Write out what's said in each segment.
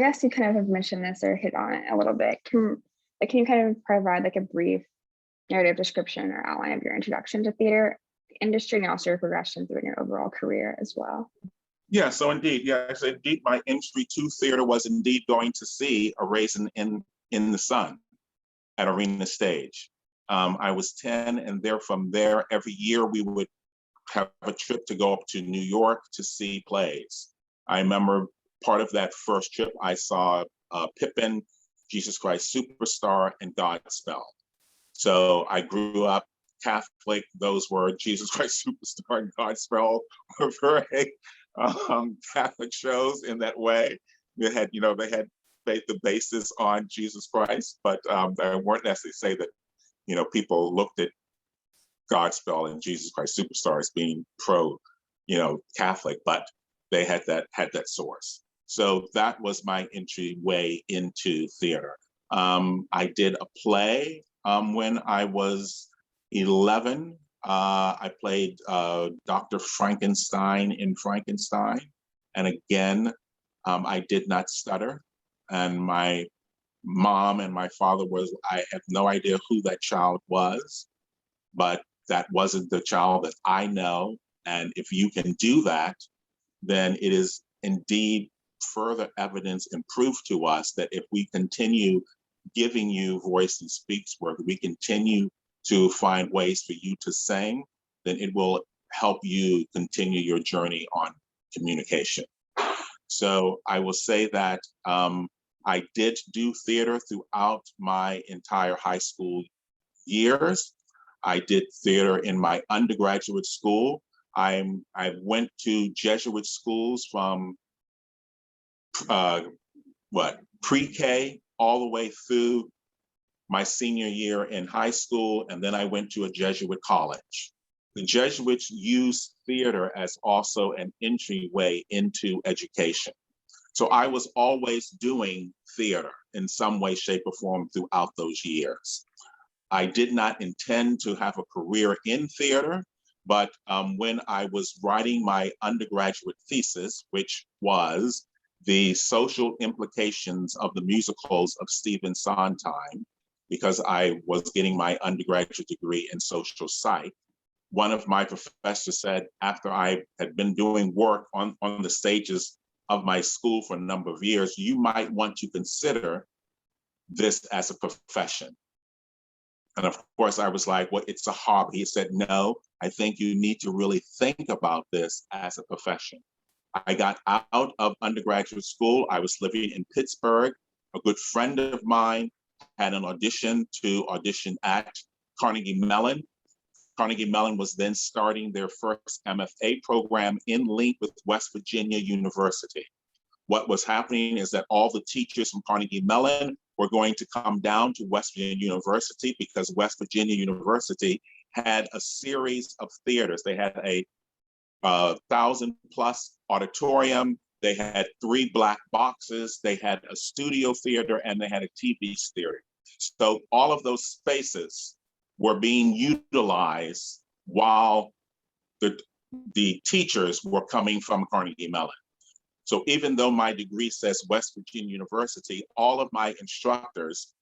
guess you kind of have mentioned this or hit on it a little bit. Can you kind of provide like a brief narrative description or outline of your introduction to theater industry and also your progression through your overall career as well? Yeah, so indeed, yes, indeed, my entry to theater was indeed going to see A Raisin in the Sun at Arena Stage. I was 10, and from there, every year we would have a trip to go up to New York to see plays. I remember part of that first trip, I saw Pippin, Jesus Christ Superstar, and Godspell. So I grew up Catholic. Those were Jesus Christ Superstar and Godspell were very Catholic shows in that way. They had made the basis on Jesus Christ, but they weren't necessarily say that people looked at Godspell and Jesus Christ Superstar as being pro, Catholic, but they had that source. So that was my entryway into theater. I did a play when I was 11. I played Dr. Frankenstein in Frankenstein. And again, I did not stutter. And my mom and my father I have no idea who that child was, but that wasn't the child that I know. And if you can do that, then it is indeed further evidence and proof to us that if we continue giving you voice and speech work, we continue to find ways for you to sing, then it will help you continue your journey on communication. So I will say that I did do theater throughout my entire high school years. I did theater in my undergraduate school. I went to Jesuit schools from pre-K all the way through my senior year in high school, and then I went to a Jesuit college. The Jesuits used theater as also an entryway into education. So I was always doing theater in some way, shape, or form throughout those years. I did not intend to have a career in theater, but when I was writing my undergraduate thesis, which was the social implications of the musicals of Stephen Sondheim, because I was getting my undergraduate degree in social psych, one of my professors said, after I had been doing work on the stages of my school for a number of years, you might want to consider this as a profession. And of course, I was like, well, it's a hobby. He said, no, I think you need to really think about this as a profession. I got out of undergraduate school. I was living in Pittsburgh. A good friend of mine had an audition at Carnegie Mellon. Carnegie Mellon was then starting their first MFA program in link with West Virginia University. What was happening is that all the teachers from Carnegie Mellon were going to come down to West Virginia University because West Virginia University had a series of theaters. They had a 1,000+ auditorium. They had 3 black boxes. They had a studio theater, and they had a TV theater. So all of those spaces were being utilized while the teachers were coming from Carnegie Mellon. So even though my degree says West Virginia University, all of my instructors,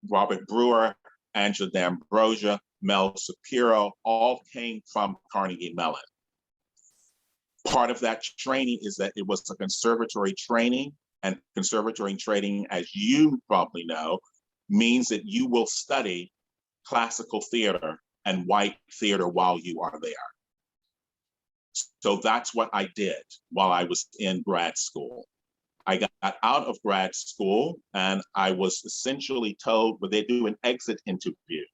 Robert Brewer, Angela D'Ambrosia, Mel Shapiro, all came from Carnegie Mellon. Part of that training is that it was a conservatory training, and conservatory training, as you probably know, means that you will study classical theater and white theater while you are there. So that's what I did while I was in grad school. I got out of grad school and I was essentially told, well, they do an exit interview.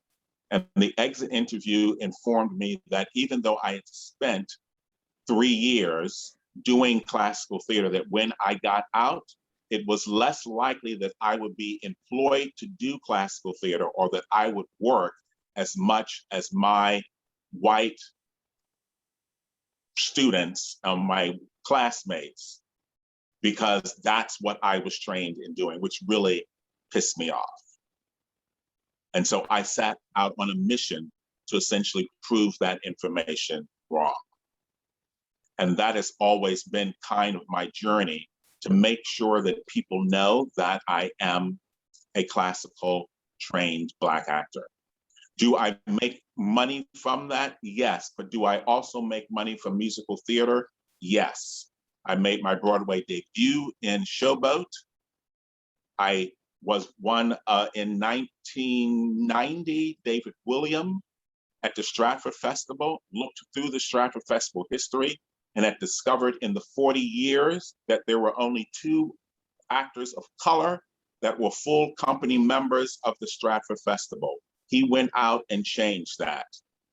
And the exit interview informed me that even though I had spent 3 years doing classical theater, that when I got out, it was less likely that I would be employed to do classical theater or that I would work as much as my white students, my classmates, because that's what I was trained in doing, which really pissed me off. And so I set out on a mission to essentially prove that information wrong. And that has always been kind of my journey to make sure that people know that I am a classical trained Black actor. Do I make money from that? Yes. But do I also make money from musical theater? Yes. I made my Broadway debut in Showboat. I was one in 1990, David William at the Stratford Festival, looked through the Stratford Festival history and had discovered in the 40 years that there were only 2 actors of color that were full company members of the Stratford Festival. He went out and changed that.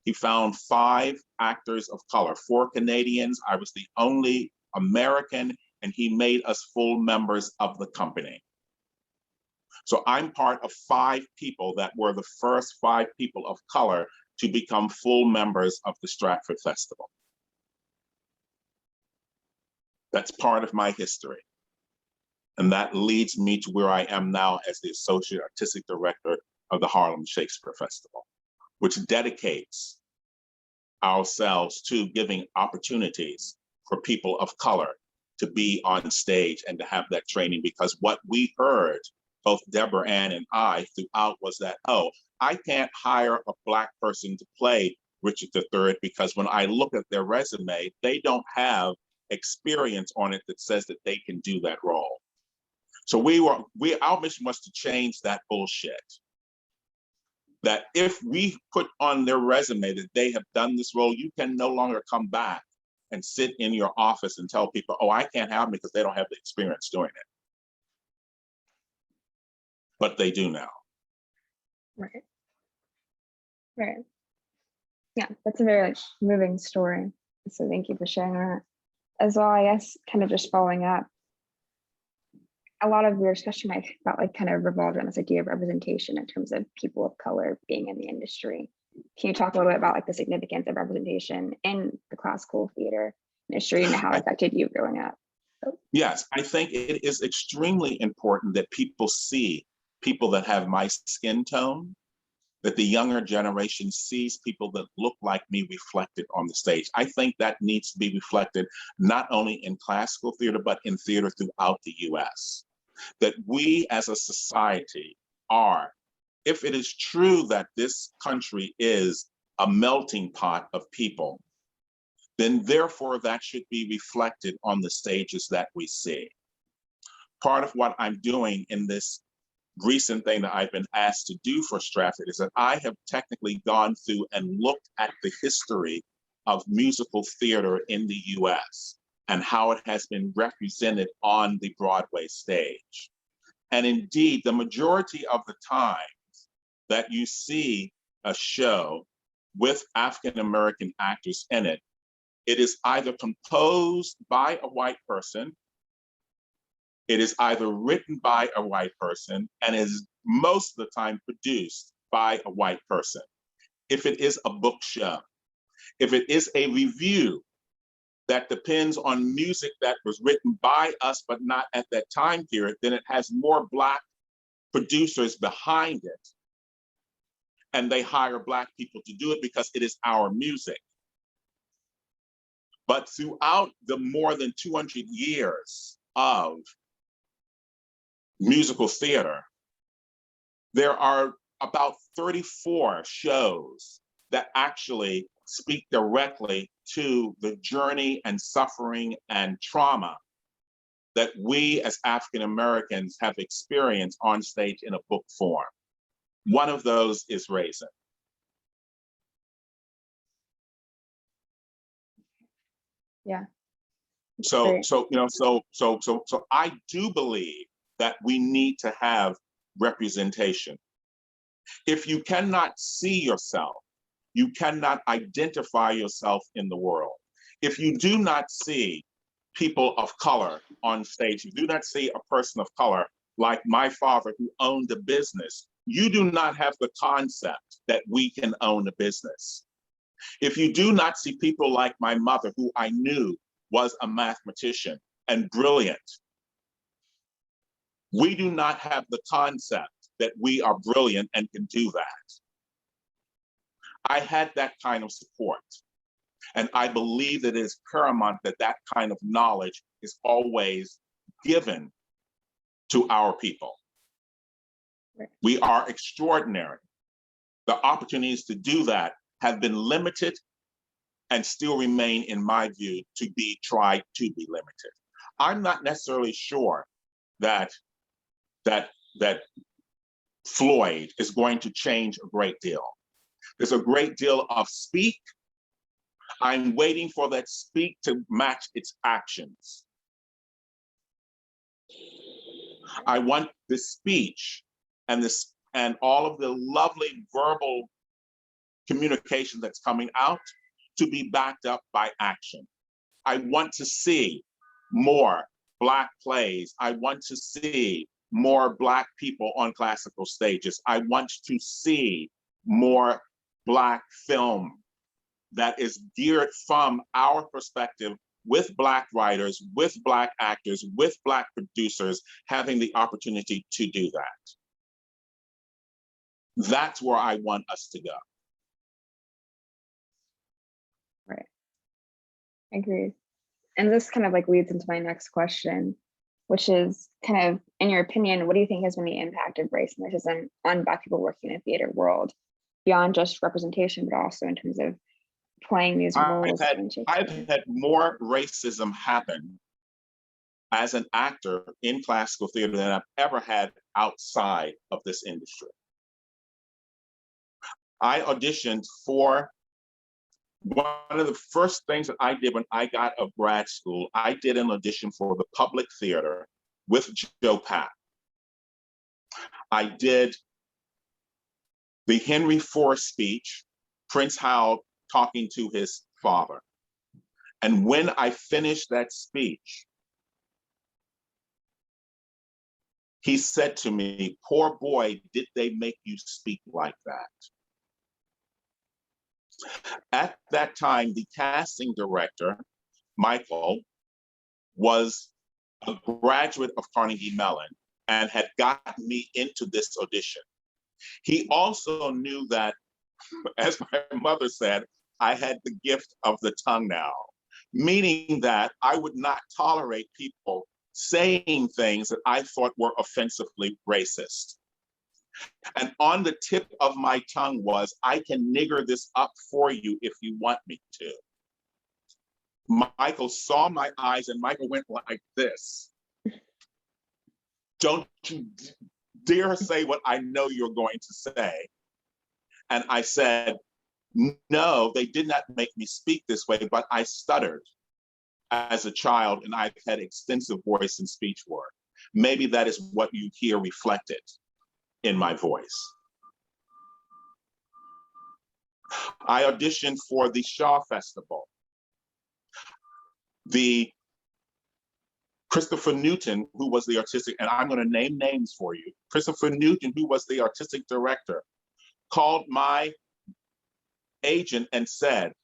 He found 5 actors of color, 4 Canadians. I was the only American, and he made us full members of the company. So I'm part of 5 people that were the first 5 people of color to become full members of the Stratford Festival. That's part of my history. And that leads me to where I am now as the Associate Artistic Director of the Harlem Shakespeare Festival, which dedicates ourselves to giving opportunities for people of color to be on stage and to have that training. Because what we heard, both Deborah Ann and I, throughout was that, oh, I can't hire a Black person to play Richard III because when I look at their resume, they don't have experience on it that says that they can do that role. So our mission was to change that bullshit. That if we put on their resume that they have done this role, you can no longer come back and sit in your office and tell people, oh, I can't have them because they don't have the experience doing it. But they do now. Right. Right. Yeah, that's a very moving story. So thank you for sharing that. As well, I guess, kind of just following up, a lot of your discussion I felt like kind of revolved around this idea of representation in terms of people of color being in the industry. Can you talk a little bit about like the significance of representation in the classical theater industry and how it affected you growing up? Yes, I think it is extremely important that people see people that have my skin tone, that the younger generation sees people that look like me reflected on the stage. I think that needs to be reflected not only in classical theater, but in theater throughout the US. That we as a society are, if it is true that this country is a melting pot of people, then therefore that should be reflected on the stages that we see. Part of what I'm doing in this recent thing that I've been asked to do for Stratford is that I have technically gone through and looked at the history of musical theater in the US and how it has been represented on the Broadway stage. And indeed, the majority of the times that you see a show with African-American actors in it, it is either composed by a white person, it is either written by a white person, and is most of the time produced by a white person. If it is a book show, if it is a review that depends on music that was written by us, but not at that time period, then it has more Black producers behind it. And they hire Black people to do it because it is our music. But throughout the more than 200 years of musical theater, there are about 34 shows that actually speak directly to the journey and suffering and trauma that we as African Americans have experienced on stage in a book form. One of those is Raisin. Yeah. So I do believe that we need to have representation. If you cannot see yourself, you cannot identify yourself in the world. If you do not see people of color on stage, you do not see a person of color like my father who owned a business, you do not have the concept that we can own a business. If you do not see people like my mother, who I knew was a mathematician and brilliant, we do not have the concept that we are brilliant and can do that. I had that kind of support. And I believe that it is paramount that that kind of knowledge is always given to our people. Right. We are extraordinary. The opportunities to do that have been limited and still remain, in my view, to be tried to be limited. I'm not necessarily sure that Floyd is going to change a great deal. There's a great deal of speak. I'm waiting for that speak to match its actions. I want the speech and all of the lovely verbal communication that's coming out to be backed up by action. I want to see more Black plays. I want to see more Black people on classical stages. I want to see more Black film that is geared from our perspective, with Black writers, with Black actors, with Black producers, having the opportunity to do that. That's where I want us to go. Right. I agree. And this kind of like leads into my next question, which is kind of, in your opinion, what do you think has been the impact of race and racism on Black people working in the theater world, beyond just representation, but also in terms of playing these roles? I've had more racism happen as an actor in classical theater than I've ever had outside of this industry. I auditioned for, one of the first things that I did when I got out of grad school, I did an audition for the Public Theater with Joe Papp. I did the Henry IV speech, Prince Hal talking to his father. And when I finished that speech, he said to me, "Poor boy, did they make you speak like that?" At that time, the casting director, Michael, was a graduate of Carnegie Mellon and had gotten me into this audition. He also knew that, as my mother said, I had the gift of the tongue now, meaning that I would not tolerate people saying things that I thought were offensively racist. And on the tip of my tongue was, "I can nigger this up for you if you want me to." Michael saw my eyes and Michael went like this. "Don't you dare say what I know you're going to say." And I said, "No, they did not make me speak this way, but I stuttered as a child and I've had extensive voice and speech work. Maybe that is what you hear reflected in my voice." I auditioned for the Shaw Festival. The Christopher Newton, who was the artistic, and I'm going to name names for you. Christopher Newton, who was the artistic director, called my agent and said,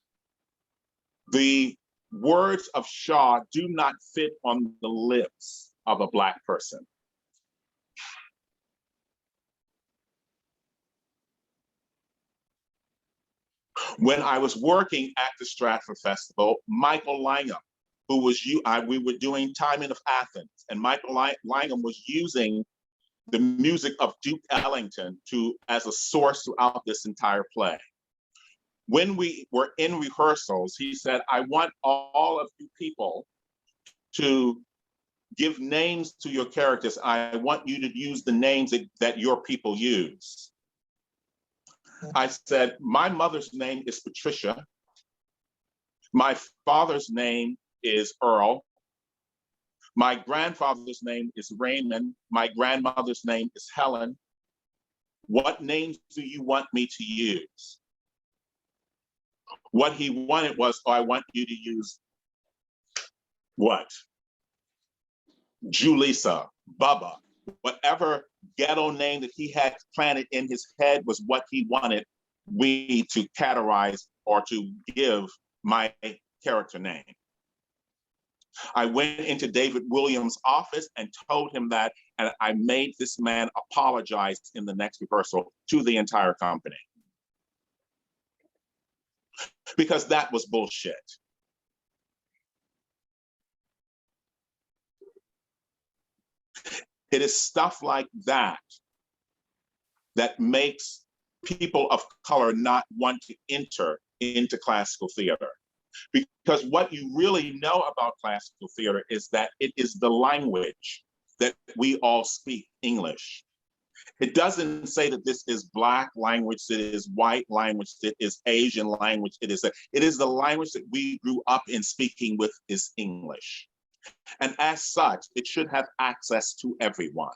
"The words of Shaw do not fit on the lips of a Black person." When I was working at the Stratford Festival, Michael Langham, who was we were doing Timon of Athens, and Michael Langham was using the music of Duke Ellington as a source throughout this entire play. When we were in rehearsals, he said, "I want all of you people to give names to your characters. I want you to use the names that your people use." I said, "My mother's name is Patricia. My father's name is Earl. My grandfather's name is Raymond. My grandmother's name is Helen. What names do you want me to use?" What he wanted was, "Oh, I want you to use what? Julissa, Bubba." Whatever ghetto name that he had planted in his head was what he wanted me to categorize or to give my character name. I went into David Williams' office and told him that, and I made this man apologize in the next rehearsal to the entire company. Because that was bullshit. It is stuff like that that makes people of color not want to enter into classical theater. Because what you really know about classical theater is that it is the language that we all speak, English. It doesn't say that this is Black language, that it is white language, that is Asian language. It is the language that we grew up in speaking with is English. And as such, it should have access to everyone.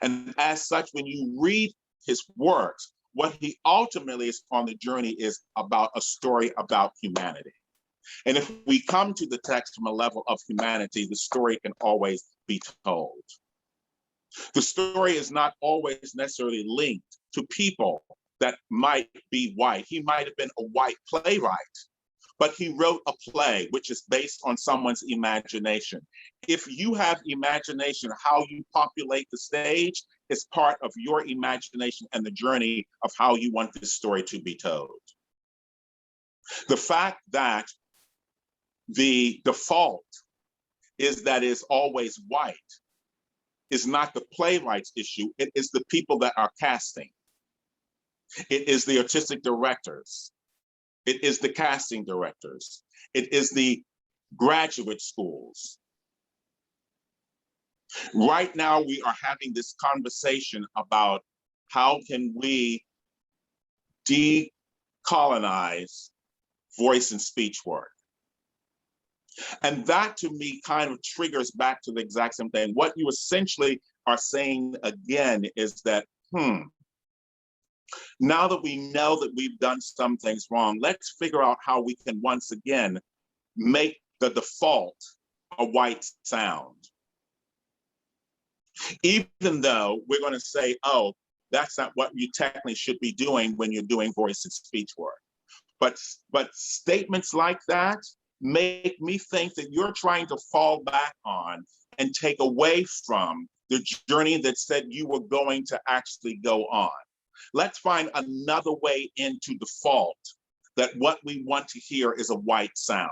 And as such, when you read his works, what he ultimately is on the journey is about a story about humanity. And if we come to the text from a level of humanity, the story can always be told. The story is not always necessarily linked to people that might be white. He might have been a white playwright, but he wrote a play which is based on someone's imagination. If you have imagination, how you populate the stage is part of your imagination and the journey of how you want this story to be told. The fact that the default is that it's always white is not the playwright's issue. It is the people that are casting. It is the artistic directors. It is the casting directors. It is the graduate schools. Right now, we are having this conversation about how can we decolonize voice and speech work. And that to me kind of triggers back to the exact same thing. What you essentially are saying again is that, now that we know that we've done some things wrong, let's figure out how we can once again make the default a white sound. Even though we're going to say, oh, that's not what you technically should be doing when you're doing voice and speech work. But statements like that make me think that you're trying to fall back on and take away from the journey that said you were going to actually go on. Let's find another way into default that what we want to hear is a white sound.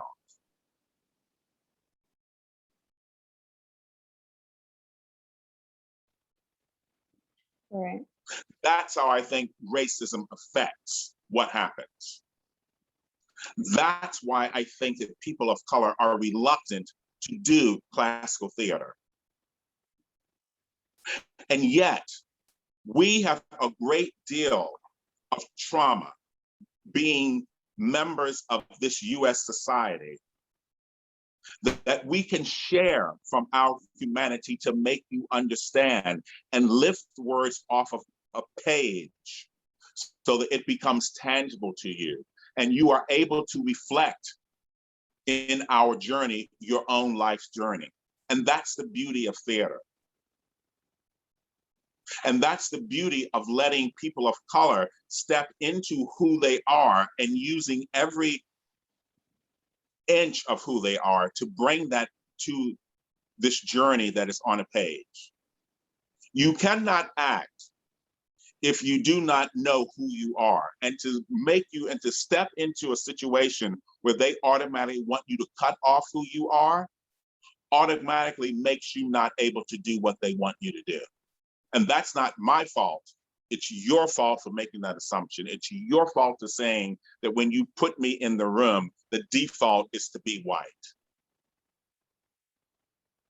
Right. That's how I think racism affects what happens. That's why I think that people of color are reluctant to do classical theater. And yet, we have a great deal of trauma being members of this US society that we can share from our humanity to make you understand and lift words off of a page so that it becomes tangible to you and you are able to reflect in our journey, your own life's journey. And that's the beauty of theater. And that's the beauty of letting people of color step into who they are and using every inch of who they are to bring that to this journey that is on a page. You cannot act if you do not know who you are, and to make you and to step into a situation where they automatically want you to cut off who you are automatically makes you not able to do what they want you to do. And that's not my fault. It's your fault for making that assumption. It's your fault for saying that when you put me in the room, the default is to be white.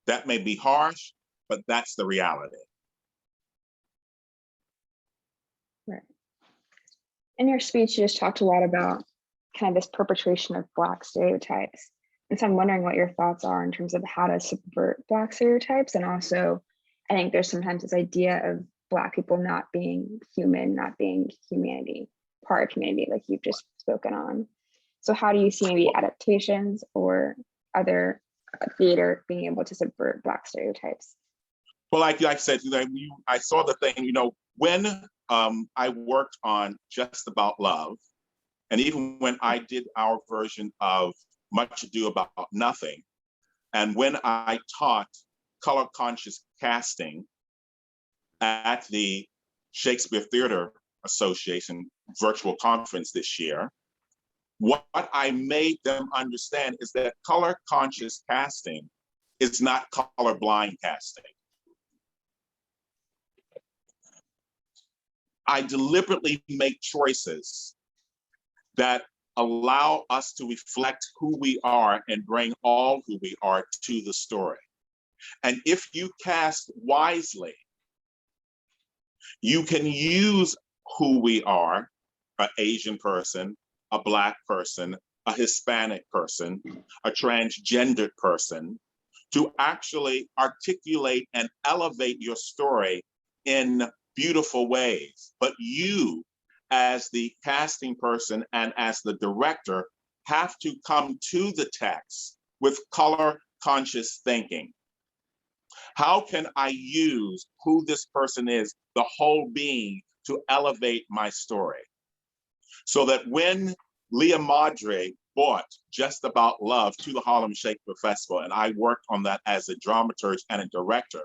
That may be harsh, but that's the reality. Right. In your speech, you just talked a lot about kind of this perpetration of Black stereotypes. And so I'm wondering what your thoughts are in terms of how to subvert Black stereotypes. And also, I think there's sometimes this idea of Black people not being human, not being humanity, part of humanity, like you've just spoken on. So how do you see maybe adaptations or other theater being able to subvert Black stereotypes? Well, like I said, I saw the thing, when I worked on Just About Love, and even when I did our version of Much Ado About Nothing, and when I taught color conscious casting at the Shakespeare Theater Association virtual conference this year, what I made them understand is that color conscious casting is not colorblind casting. I deliberately make choices that allow us to reflect who we are and bring all who we are to the story. And if you cast wisely, you can use who we are, an Asian person, a Black person, a Hispanic person, a transgendered person, to actually articulate and elevate your story in beautiful ways. But you, as the casting person and as the director, have to come to the text with color conscious thinking. How can I use who this person is, the whole being, to elevate my story? So that when Leah Madre brought Just About Love to the Harlem Shakespeare Festival, and I worked on that as a dramaturg and a director,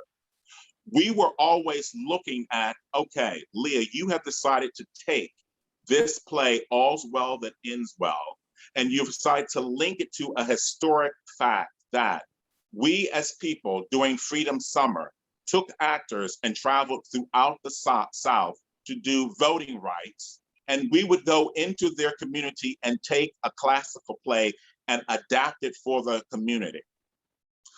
we were always looking at, okay, Leah, you have decided to take this play, All's Well That Ends Well, and you've decided to link it to a historic fact that we as people during Freedom Summer took actors and traveled throughout the South to do voting rights. And we would go into their community and take a classical play and adapt it for the community.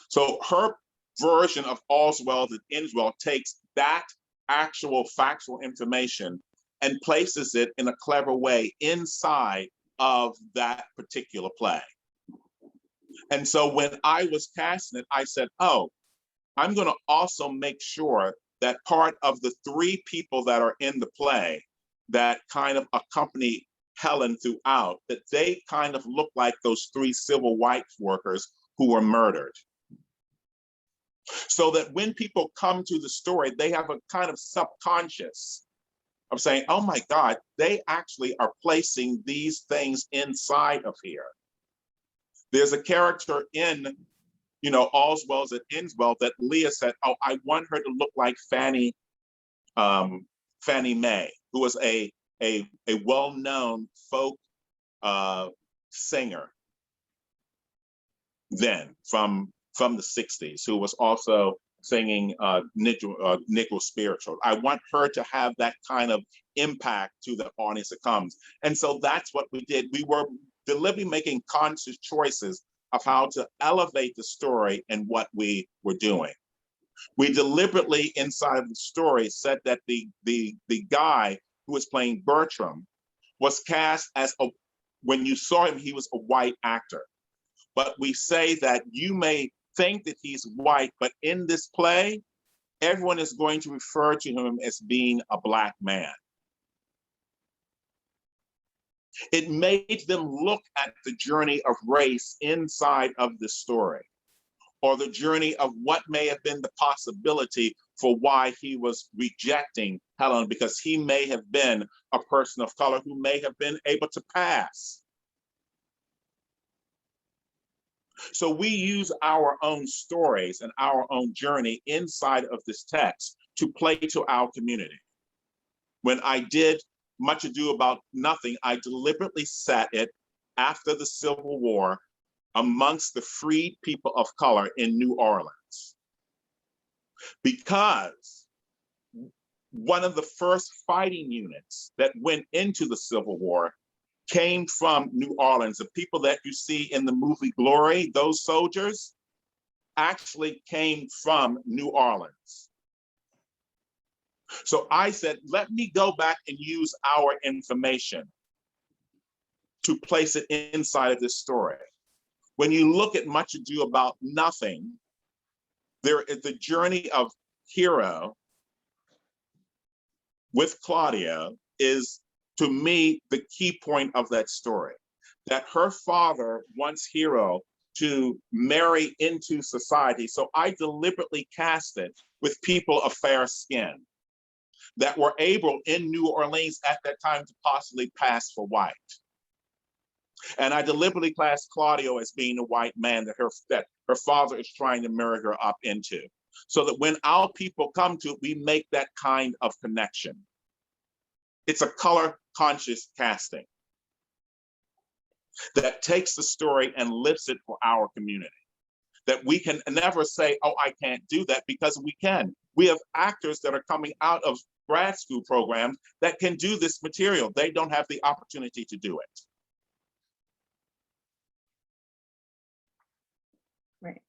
So her version of All's Well That Ends Well takes that actual factual information and places it in a clever way inside of that particular play. And so when I was casting it, I said, oh, I'm going to also make sure that part of the three people that are in the play that kind of accompany Helen throughout, that they kind of look like those three civil rights workers who were murdered. So that when people come to the story, they have a kind of subconscious of saying, oh my God, they actually are placing these things inside of here. There's a character in, All's Well That Ends Well that Leah said, oh, I want her to look like Fannie Mae, who was a well-known folk singer then from the 60s, who was also singing Negro spiritual. I want her to have that kind of impact to the audience that comes. And so that's what we did. We were deliberately making conscious choices of how to elevate the story and what we were doing. We deliberately inside of the story said that the guy who was playing Bertram was cast as when you saw him, he was a white actor. But we say that you may think that he's white, but in this play, everyone is going to refer to him as being a Black man. It made them look at the journey of race inside of the story, or the journey of what may have been the possibility for why he was rejecting Helen, because he may have been a person of color who may have been able to pass. So we use our own stories and our own journey inside of this text to play to our community. When I did Much Ado About Nothing, I deliberately set it after the Civil War amongst the freed people of color in New Orleans. Because one of the first fighting units that went into the Civil War came from New Orleans. The people that you see in the movie Glory, those soldiers, actually came from New Orleans. So I said, let me go back and use our information to place it inside of this story. When you look at Much Ado About Nothing, there is the journey of Hero with Claudia is, to me, the key point of that story. That her father wants Hero to marry into society. So I deliberately cast it with people of fair skin that were able in New Orleans at that time to possibly pass for white. And I deliberately cast Claudio as being a white man that her father is trying to marry her up into. So that when our people come to it, we make that kind of connection. It's a color conscious casting that takes the story and lifts it for our community. That we can never say, oh, I can't do that, because we can. We have actors that are coming out of grad school programs that can do this material. They don't have the opportunity to do it. Right.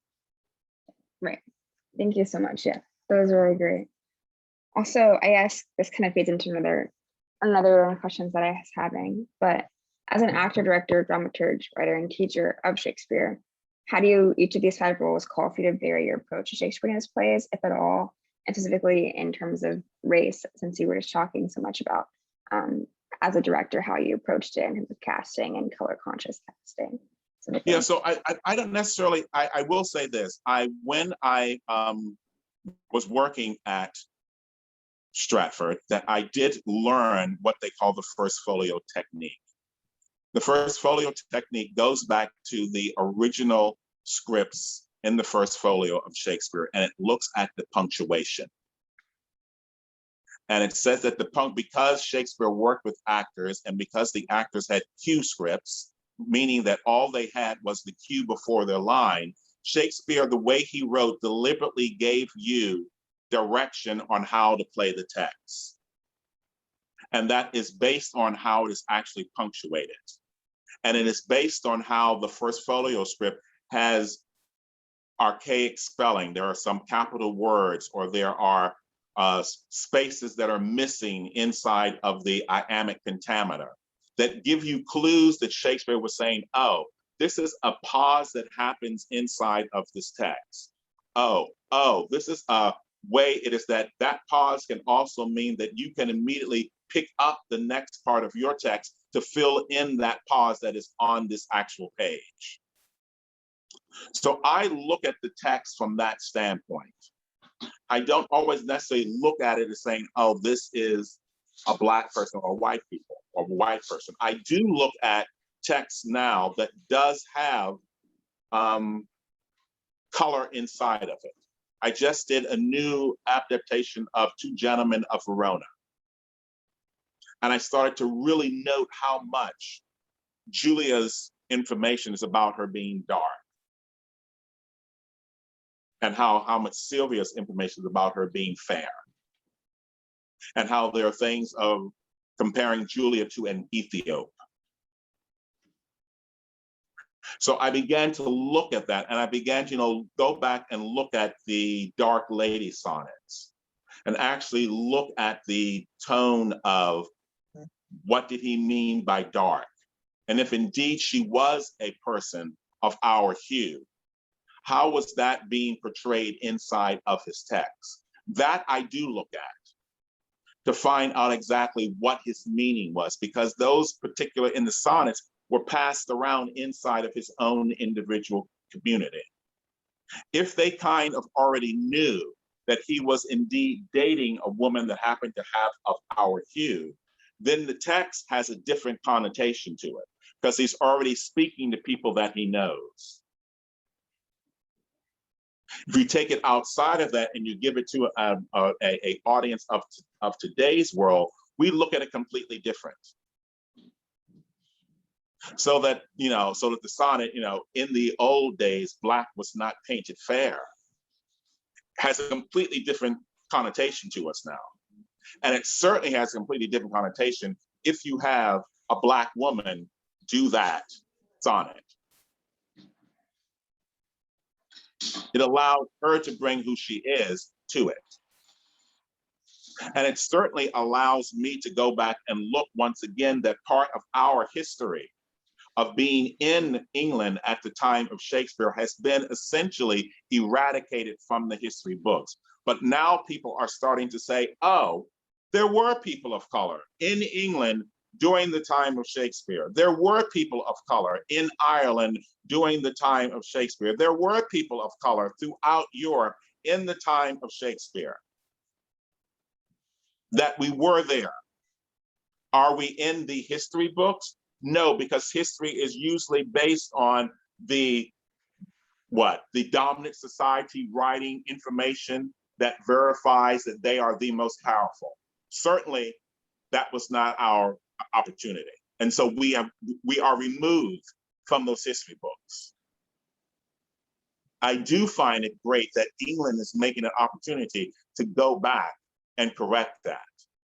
Right. Thank you so much. Yeah, that was really great. Also, I guess this kind of feeds into another one of the questions that I was having, but as an actor, director, dramaturge, writer, and teacher of Shakespeare, how do each of these 5 roles call for you to vary your approach to Shakespeare and his plays, if at all, and specifically in terms of race, since you were just talking so much about, as a director, how you approached it in terms of casting and color conscious casting? Yeah, so I don't necessarily, I will say this, when I was working at Stratford, that I did learn what they call the first folio technique. The first folio technique goes back to the original scripts in the first folio of Shakespeare, and it looks at the punctuation. And it says that because Shakespeare worked with actors and because the actors had cue scripts, meaning that all they had was the cue before their line, Shakespeare, the way he wrote, deliberately gave you direction on how to play the text. And that is based on how it is actually punctuated. And it is based on how the first folio script has archaic spelling. There are some capital words, or there are spaces that are missing inside of the iambic pentameter that give you clues that Shakespeare was saying, oh, this is a pause that happens inside of this text. Oh, this is a way it is that pause can also mean that you can immediately pick up the next part of your text to fill in that pause that is on this actual page. So I look at the text from that standpoint. I don't always necessarily look at it as saying, oh, this is a Black person or white people or white person. I do look at text now that does have color inside of it. I just did a new adaptation of Two Gentlemen of Verona. And I started to really note how much Julia's information is about her being dark, and how much Sylvia's information is about her being fair, and how there are things of comparing Julia to an Ethiop. So I began to look at that, and I began to, go back and look at the Dark Lady sonnets, and actually look at the tone of what did he mean by dark, and if indeed she was a person of our hue, how was that being portrayed inside of his text? That I do look at to find out exactly what his meaning was, because those particular in the sonnets were passed around inside of his own individual community. If they kind of already knew that he was indeed dating a woman that happened to have of our hue, then the text has a different connotation to it, because he's already speaking to people that he knows. If you take it outside of that and you give it to an audience of today's world, we look at it completely different. So that, the sonnet, in the old days, Black was not painted fair, has a completely different connotation to us now. And it certainly has a completely different connotation if you have a Black woman do that sonnet. It allowed her to bring who she is to it. And it certainly allows me to go back and look once again that part of our history of being in England at the time of Shakespeare has been essentially eradicated from the history books. But now people are starting to say, oh, there were people of color in England during the time of Shakespeare. There were people of color in Ireland during the time of Shakespeare. There were people of color throughout Europe in the time of Shakespeare. That we were there. Are we in the history books? No, because history is usually based on the dominant society writing information that verifies that they are the most powerful. Certainly, that was not our opportunity. And so we are removed from those history books. I do find it great that England is making an opportunity to go back and correct that.